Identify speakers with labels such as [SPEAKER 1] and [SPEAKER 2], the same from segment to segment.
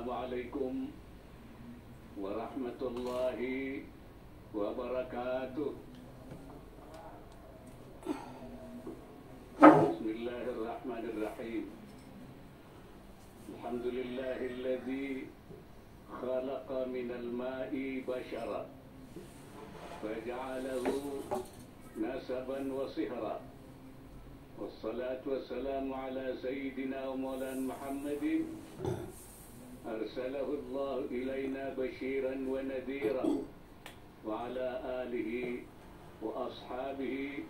[SPEAKER 1] Assalamualaikum warahmatullahi wabarakatuh. Bismillahirrahmanirrahim. Alhamdulillahilladzi khalaqa minal ma'i bashara faja'alahu nasaban wa sihra. Wassalatu wassalamu ala sayyidina wa maulana Muhammadin arsalahu Allah ilaina bashiran wa nadhira wa ala alihi wa ashabihi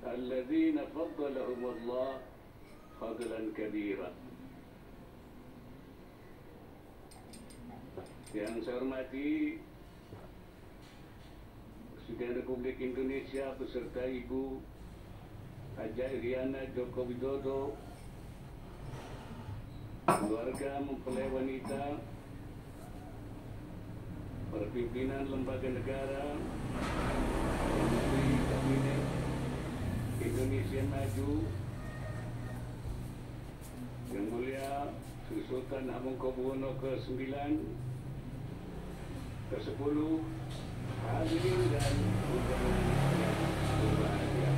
[SPEAKER 1] alladhina faddalahum Allah fadlan kabira. Yang saya hormati Presiden Republik Indonesia beserta Ibu Haja Iriana Joko Widodo, keluarga mempelai wanita, pimpinan lembaga negara, Menteri Kabinet Indonesia Maju, Yang Mulia Sri Sultan Hamengkubuwono ke-9, ke-10, hadirin dan undangan yang berbahagia.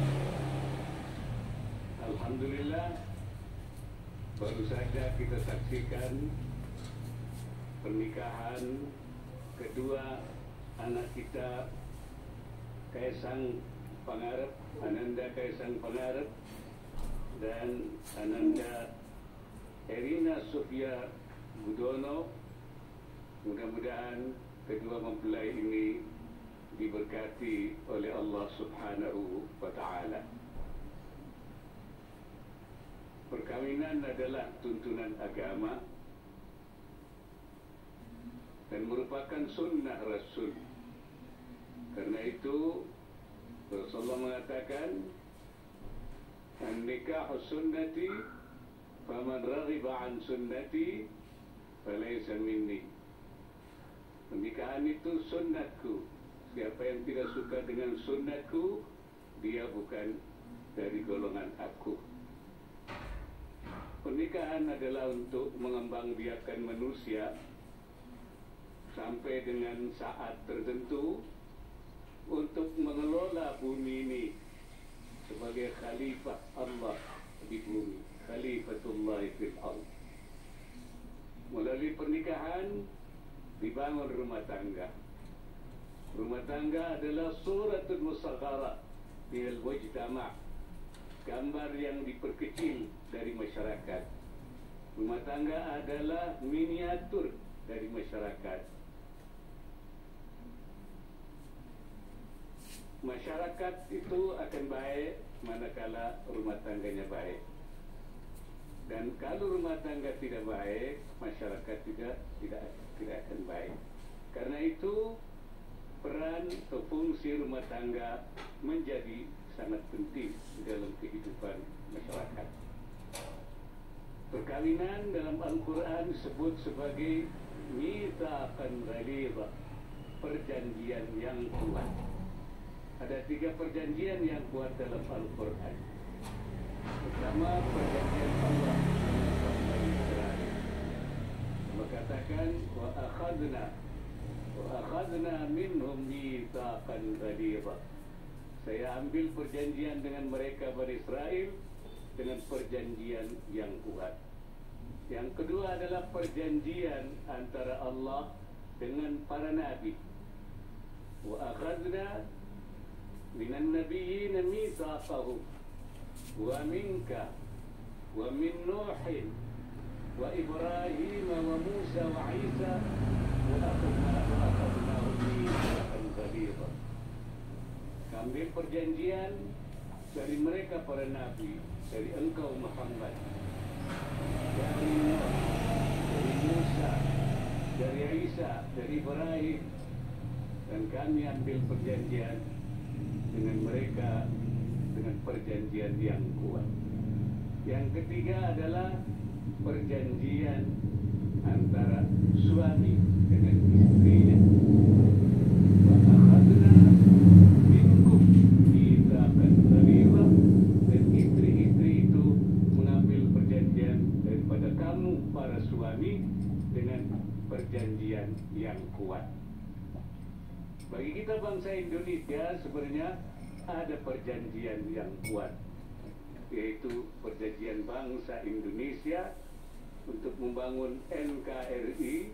[SPEAKER 1] Alhamdulillah, baru saja kita saksikan pernikahan kedua anak kita, Kaisang Pangarep, Ananda Kaisang Pangarep dan Ananda Erina Sofia Gudono. Mudah-mudahan kedua mempelai ini diberkati oleh Allah Subhanahu wa Ta'ala. Perkawinan adalah tuntunan agama dan merupakan sunnah Rasul. Karena itu Rasulullah mengatakan, "An-nikahu sunnati, faman raghiba an sunnati, falaysa minni." Pernikahan itu sunnatku. Siapa yang tidak suka dengan sunnatku, dia bukan dari golongan aku. Pernikahan adalah untuk mengembangbiakan manusia sampai dengan saat tertentu untuk mengelola bumi ini sebagai khalifah Allah di bumi, khalifatullah fil ardh. Melalui pernikahan dibangun rumah tangga. Rumah tangga adalah suratul musaghara minal mujtama', gambar yang diperkecil dari masyarakat. Rumah tangga adalah miniatur dari masyarakat. Masyarakat itu akan baik manakala rumah tangganya baik. Dan kalau rumah tangga tidak baik, masyarakat tidak akan baik. Karena itu peran atau fungsi rumah tangga menjadi sangat penting dalam kehidupan masyarakat. Perkawinan dalam Al-Quran disebut sebagai mitsaqan ghalidha, perjanjian yang kuat. Ada 3 perjanjian yang kuat dalam Al-Quran. Pertama, perjanjian Allah dengan Bani Israil. Allah katakan, wa akhadna minhum mitsaqan ghalidha. Saya ambil perjanjian dengan mereka Bani Israel dengan perjanjian yang kuat. Yang kedua adalah perjanjian antara Allah dengan para nabi. Wa akhadna minan nabiyyin mitsaqahum wa minka wa min Nuhin wa Ibrahim wa Musa wa Isa wa akhadna mitsaqan ghalidha. Ambil perjanjian dari mereka para nabi, dari engkau Muhammad, dari Nuh, dari Musa, dari Isa, dari Ibrahim, dan kami ambil perjanjian dengan mereka dengan perjanjian yang kuat. Yang ketiga adalah perjanjian antara suami dengan istrinya. Dan istri itu mengambil perjanjian daripada kamu para suami dengan perjanjian yang kuat. Bagi kita bangsa Indonesia sebenarnya ada perjanjian yang kuat, yaitu perjanjian bangsa Indonesia untuk membangun NKRI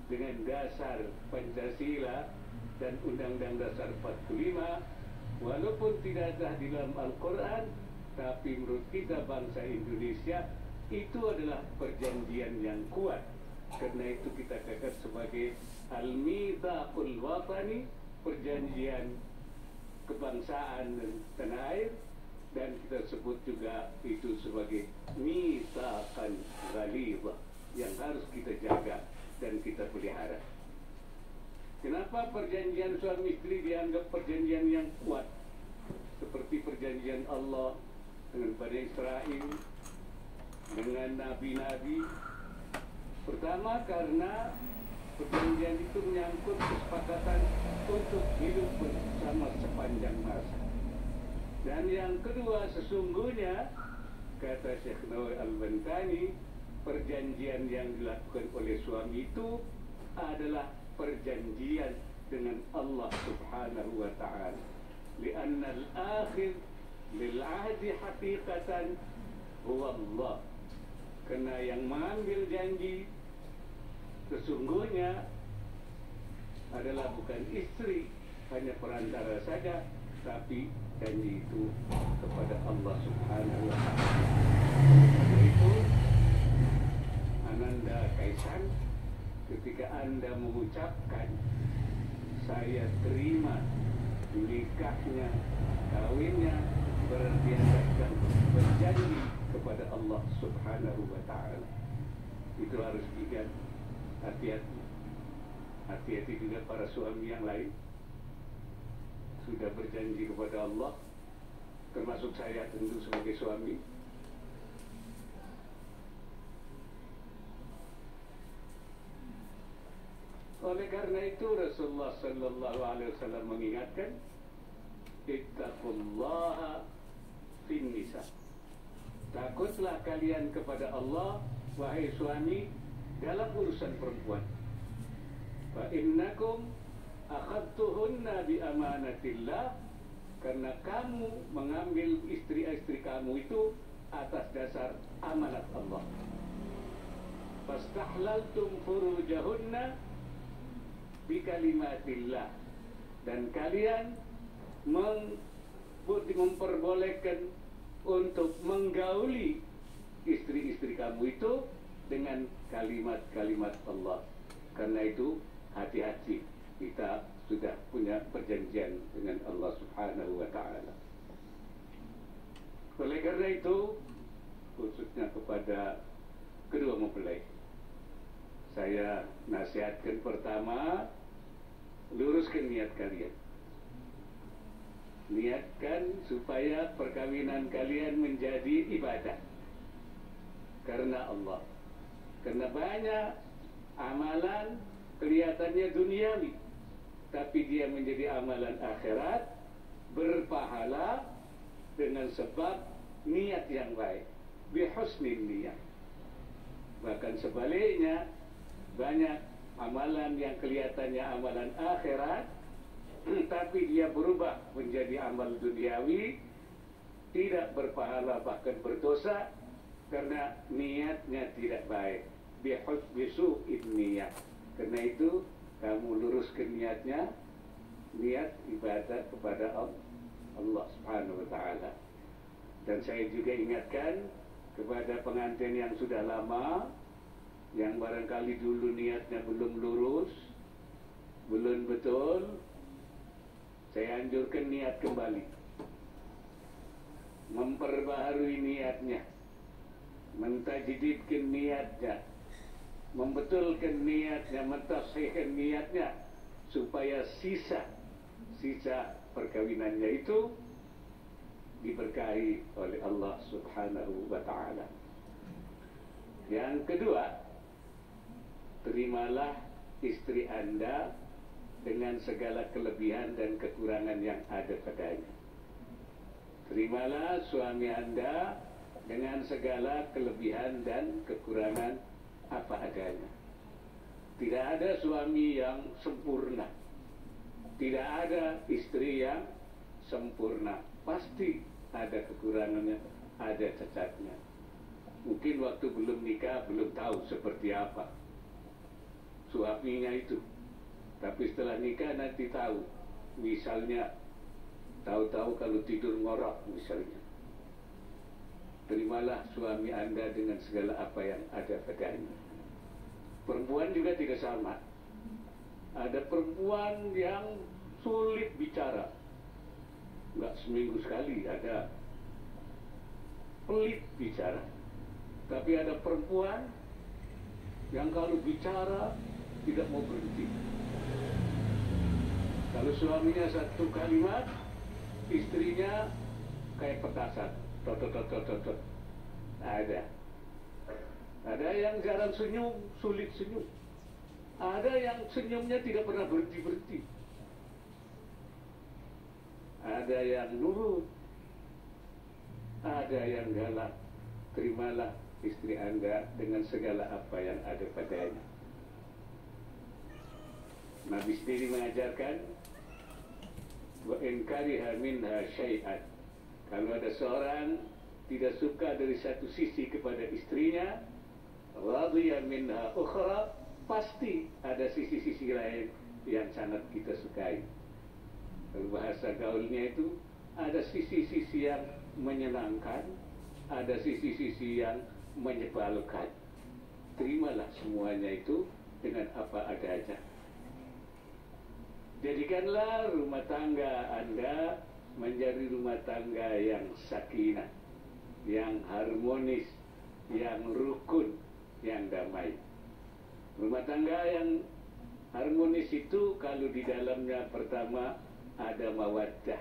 [SPEAKER 1] dengan dasar Pancasila dan Undang-Undang Dasar 45. Walaupun tidak ada di dalam Al-Quran, tapi menurut kita bangsa Indonesia itu adalah perjanjian yang kuat. Karena itu kita katakan sebagai Al-Mitsaqul Watani, perjanjian kebangsaan dan tanah air, dan kita sebut juga itu sebagai Mitsaqan Ghalidha yang harus kita jaga dan kita pelihara. Kenapa perjanjian suami istri dianggap perjanjian yang kuat? Seperti perjanjian Allah dengan Bani Israel, dengan nabi-nabi. Pertama, karena perjanjian itu menyangkut kesepakatan untuk hidup bersama sepanjang masa. Dan yang kedua, sesungguhnya kata Syekh Nawawi Al-Bantani, perjanjian yang dilakukan oleh suami itu adalah perjanjian dengan Allah Subhanahu wa ta'ala. Lianna al-akhir lil-ahdi haqiqatan huwa Allah. Karena yang mengambil janji sesungguhnya adalah bukan istri, hanya perantara saja, tapi janji itu kepada Allah Subhanahu wa ta'ala. Karena itu Ananda Kaisan, ketika Anda mengucapkan saya terima nikahnya, kawinnya, berarti Anda sedang berjanji kepada Allah Subhanahu wa ta'ala. Itu harus diingat. Hati-hati. Hati-hati juga para suami yang lain. Sudah berjanji kepada Allah, termasuk saya tentu sebagai suami. Oleh karena itu Rasulullah sallallahu alaihi wasallam mengingatkan, ittaqullaha fin nisa. Takutlah kalian kepada Allah, wahai suami, dalam urusan perempuan. Fa innakum akhadtuhunna bi amanatillah, karena kamu mengambil istri-istri kamu itu atas dasar amanat Allah. Fastahlaltum furujahunna bi kalimatillah, dan kalian memperbolehkan untuk menggauli istri-istri kamu itu dengan kalimat-kalimat Allah. Karena itu hati-hati, kita sudah punya perjanjian dengan Allah Subhanahu wa ta'ala. Oleh karena itu, khususnya kepada kedua mempelai, saya nasihatkan pertama, luruskan niat kalian. Niatkan supaya perkawinan kalian menjadi ibadah karena Allah. Karena banyak amalan kelihatannya duniawi, tapi dia menjadi amalan akhirat, berpahala dengan sebab niat yang baik, bihusnin niyat. Bahkan sebaliknya, banyak amalan yang kelihatannya amalan akhirat, tapi dia berubah menjadi amal duniawi, tidak berpahala bahkan berdosa karena niatnya tidak baik. Bisu'in niyat. Karena itu kamu luruskan niatnya, niat ibadah kepada Allah Subhanahu wa ta'ala. Dan saya juga ingatkan kepada pengantin yang sudah lama, yang barangkali dulu niatnya belum lurus, belum betul, saya anjurkan niat kembali, memperbaharui niatnya, mentajdidkan niatnya, membetulkan niatnya, mentashihkan niatnya, supaya sisa perkawinannya itu diberkahi oleh Allah Subhanahu wa ta'ala. Yang kedua, terimalah istri Anda dengan segala kelebihan dan kekurangan yang ada padanya. Terimalah suami Anda dengan segala kelebihan dan kekurangan apa adanya. Tidak ada suami yang sempurna, tidak ada istri yang sempurna. Pasti ada kekurangannya, ada cacatnya. Mungkin waktu belum nikah belum tahu seperti apa suaminya itu, tapi setelah nikah nanti tahu. Misalnya tahu-tahu kalau tidur ngorok misalnya, terimalah suami Anda dengan segala apa yang ada padanya. Perempuan juga tidak sama. Ada perempuan yang sulit bicara, nggak seminggu sekali ada, pelit bicara. Tapi ada perempuan yang kalau bicara tidak mau berhenti. Kalau suaminya satu kalimat, istrinya kayak petasan, tot. Ada yang jarang senyum, sulit senyum. Ada yang senyumnya tidak pernah berhenti. Ada yang nurut, ada yang galak. Terimalah istri Anda dengan segala apa yang ada padanya. Nabi sendiri mengajarkan, wa in kariha minha syai'an. Kalau ada seorang tidak suka dari satu sisi kepada istrinya, radhiya minha ukhra, pasti ada sisi-sisi lain yang sangat kita sukai. Kalau bahasa gaulnya itu, ada sisi-sisi yang menyenangkan, ada sisi-sisi yang menyebalkan. Terimalah semuanya itu dengan apa adanya. Jadikanlah rumah tangga Anda menjadi rumah tangga yang sakinah, yang harmonis, yang rukun, yang damai. Rumah tangga yang harmonis itu kalau di dalamnya pertama ada mawaddah.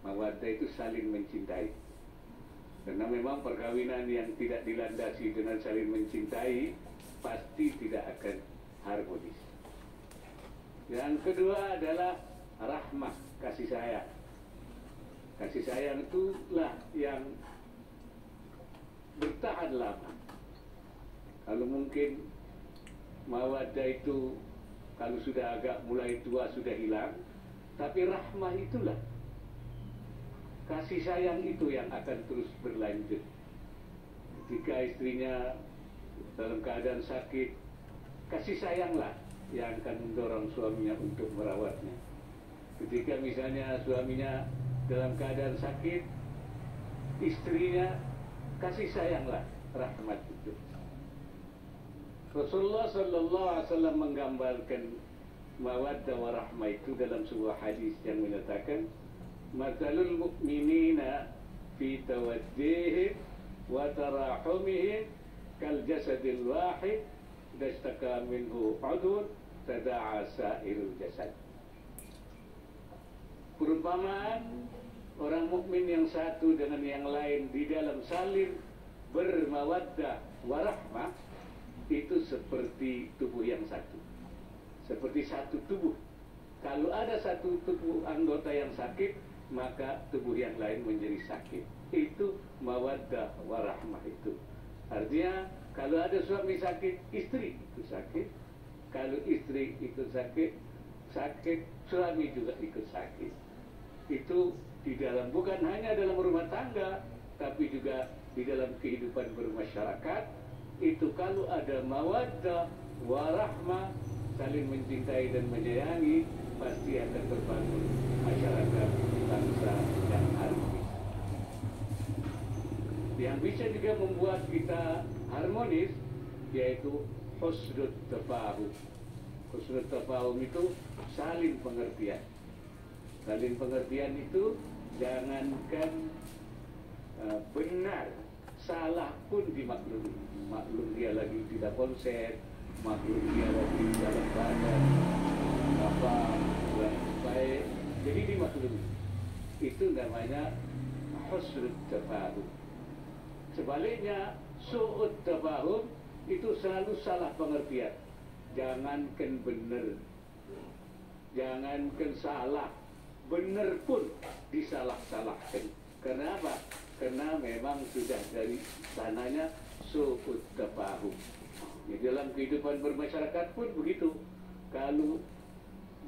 [SPEAKER 1] Mawaddah itu saling mencintai. Karena memang perkawinan yang tidak dilandasi dengan saling mencintai pasti tidak akan harmonis. Yang kedua adalah rahmah, kasih sayang. Kasih sayang itulah yang bertahan lama. Kalau mungkin mawaddah itu kalau sudah agak mulai tua sudah hilang, tapi rahmah itulah, kasih sayang itu yang akan terus berlanjut. Ketika istrinya dalam keadaan sakit, kasih sayanglah yang akan mendorong suaminya untuk merawatnya. Ketika misalnya suaminya dalam keadaan sakit, istrinya kasih sayanglah, rahmat itu. Rasulullah sallallahu alaihi wasallam menggambarkan mawaddah wa rahmah itu dalam sebuah hadis yang menyatakan, matsalul mu'minina fi tawaddihim wa tarahumihim kal jasadil wahid idastaka minhu udhun tada'a sa'irul jasad. Perumpamaan orang mukmin yang satu dengan yang lain di dalam saling bermawaddah warahmah itu seperti tubuh yang satu, seperti satu tubuh. Kalau ada satu tubuh anggota yang sakit, maka tubuh yang lain menjadi sakit. Itu mawaddah warahmah itu. Artinya kalau ada suami sakit, istri itu sakit. Kalau istri ikut sakit, suami juga ikut sakit. Itu di dalam, bukan hanya dalam rumah tangga, tapi juga di dalam kehidupan bermasyarakat. Itu kalau ada mawaddah warahmah, saling mencintai dan menyayangi, pasti akan terbangun masyarakat bangsa yang harmonis. Yang bisa juga membuat kita harmonis yaitu husnul tafahum. Husnul tafahum itu saling pengertian. Saling pengertian itu jangankan benar, salah pun dimaklumi. Maklum dia lagi tidak konsen, maklum dia lagi dalam keadaan apa yang baik, jadi dimaklumi. Itu namanya husnul tafahum. Sebaliknya su'ud tafahum itu selalu salah pengertian. Jangankan benar, jangankan salah, benar pun disalah-salahkan. Kenapa? Karena memang sudah dari sananya su'ud tafahum. Di dalam kehidupan bermasyarakat pun begitu. Kalau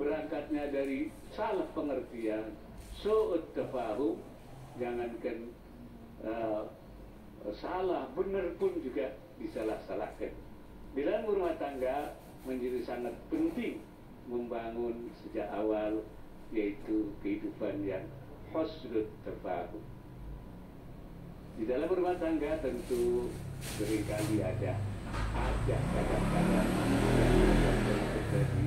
[SPEAKER 1] berangkatnya dari salah pengertian, su'ut tafahum, jangankan salah, benar pun juga disalah-salahkan. Di dalam rumah tangga menjadi sangat penting membangun sejak awal, yaitu kehidupan yang husnul tafahum. Di dalam rumah tangga tentu seringkali ada kadang-kadang yang terjadi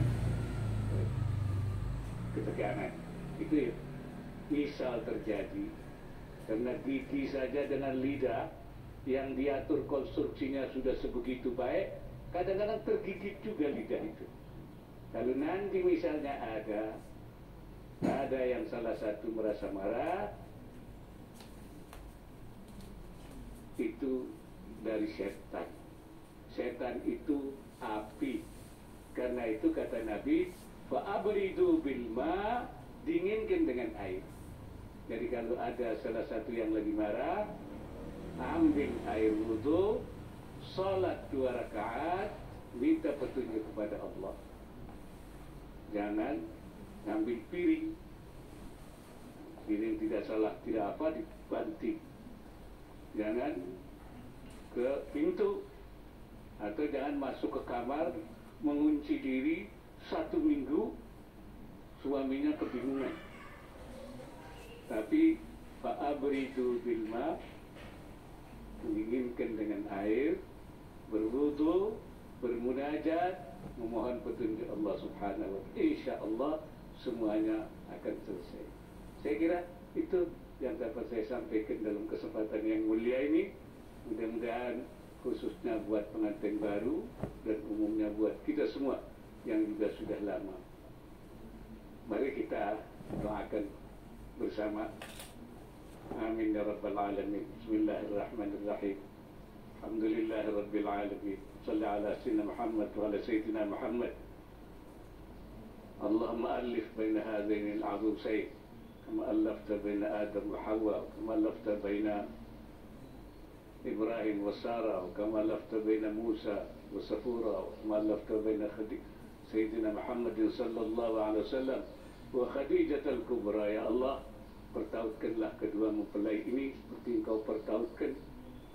[SPEAKER 1] ketegangan. Itu ya, misal terjadi karena gigi saja dengan lidah yang diatur konstruksinya sudah sebegitu baik, kadang-kadang tergigit juga lidah itu. Kalau nanti misalnya ada yang salah satu merasa marah, itu dari setan. Setan itu api. Karena itu kata Nabi, fa'abridu bil ma, dinginkan dengan air. Jadi kalau ada salah satu yang lagi marah, ambil air wudu, salat 2 rakaat, minta petunjuk kepada Allah. Jangan ngambil piring. Piring tidak salah, tidak apa, dibanting. Jangan ke pintu, atau jangan masuk ke kamar mengunci diri 1 minggu, suaminya kebingungan. Tapi fa'abridu bil ma, dinginkan dengan air, berwudu, bermunajat, memohon petunjuk Allah Subhanahu wa ta'ala. Insya Allah semuanya akan selesai. Saya kira itu yang dapat saya sampaikan dalam kesempatan yang mulia ini. Mudah-mudahan khususnya buat pengantin baru dan umumnya buat kita semua yang juga sudah lama. Mari kita doakan bersama. Amin ya rabbal alamin. Bismillahirrahmanirrahim. Alhamdulillahi rabbil alamin. Salli ala sayyidina Muhammad wa ala sayyidina Muhammad. Allahumma alif baina hadaini al-'arusain kama allafta baina Adam wa Hawa, kama allafta baina Ibrahim wa Sarah, kama allafta baina Musa wa Safura, kama allafta baina Sayyidina Muhammad sallallahu alaihi wasallam wa Khadijah al-Kubra. Ya Allah, pertautkanlah kedua mempelai ini seperti Engkau pertautkan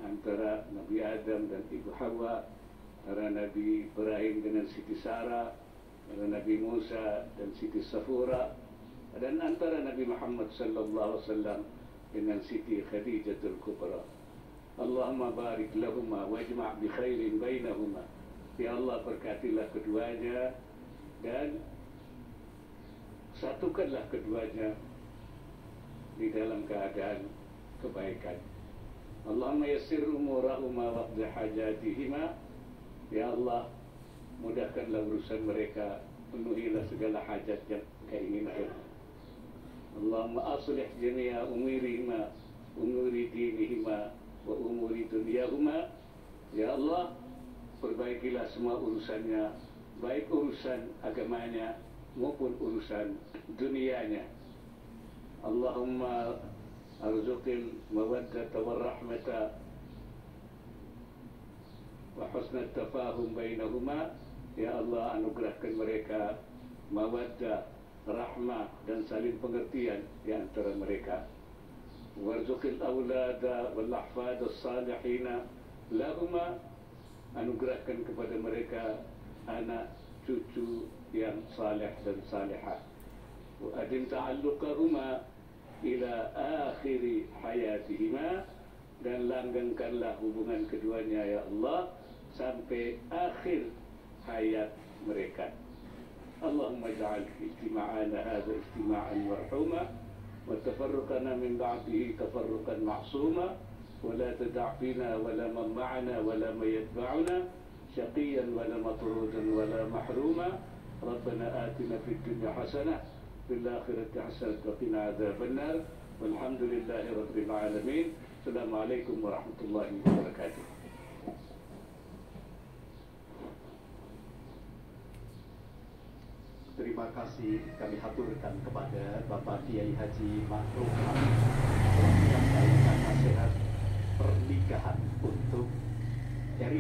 [SPEAKER 1] antara Nabi Adam dan Ibu Hawa, antara Nabi Ibrahim dengan Siti Sarah, antara Nabi Musa dan Siti Safura, dan antara Nabi Muhammad sallallahu alaihi wasallam dengan Siti Khadijah al-Kubra. Allahumma barik lahuma wajma' bi khairin bainahuma. Ya Allah, berkatilah keduanya dan satukanlah keduanya di dalam keadaan kebaikan. Allahumma yassir umurahuma waqdi hajatihima. Ya Allah, mudahkanlah urusan mereka, penuhilah segala hajat yang keinginkan. Allahumma aslih jami'a umurihima, umuri dinihima wa umuri dunyahuma. Ya Allah, perbaikilah semua urusannya, baik urusan agamanya maupun urusan dunianya. Allahumma arzuqil mawaddata warahmata wa husnat tafahum bainahuma. Ya Allah, anugerahkan mereka mawaddah, rahmah dan saling pengertian di antara mereka. Warzuqil awlada wal ahfad as-salihina lahuma, anugerahkan kepada mereka anak cucu yang saleh dan salihah. Wa adim ta'alluqahuma ila akhiri hayatihima, dan langgengkanlah hubungan keduanya ya Allah sampai akhir hayat mereka. Allahumma ij'al istima'ana hadha istima'an marhuma wa tafarruqana min ba'dihi tafarruqan ma'suma wa la tad'a' fina wa la man ma'ana wa la man yatba'una shaqiyan wa la matrudan wa la mahruma. Rabbana atina fid dunya hasanah fil akhirati hasanah wa qina adzaban nar. Walhamdulillahi rabbil alamin. Assalamualaikum warahmatullahi wabarakatuh.
[SPEAKER 2] Terima kasih kami haturkan kepada Bapak Kiai Haji Ma'ruf Amin yang menyampaikan nasihat pernikahan untuk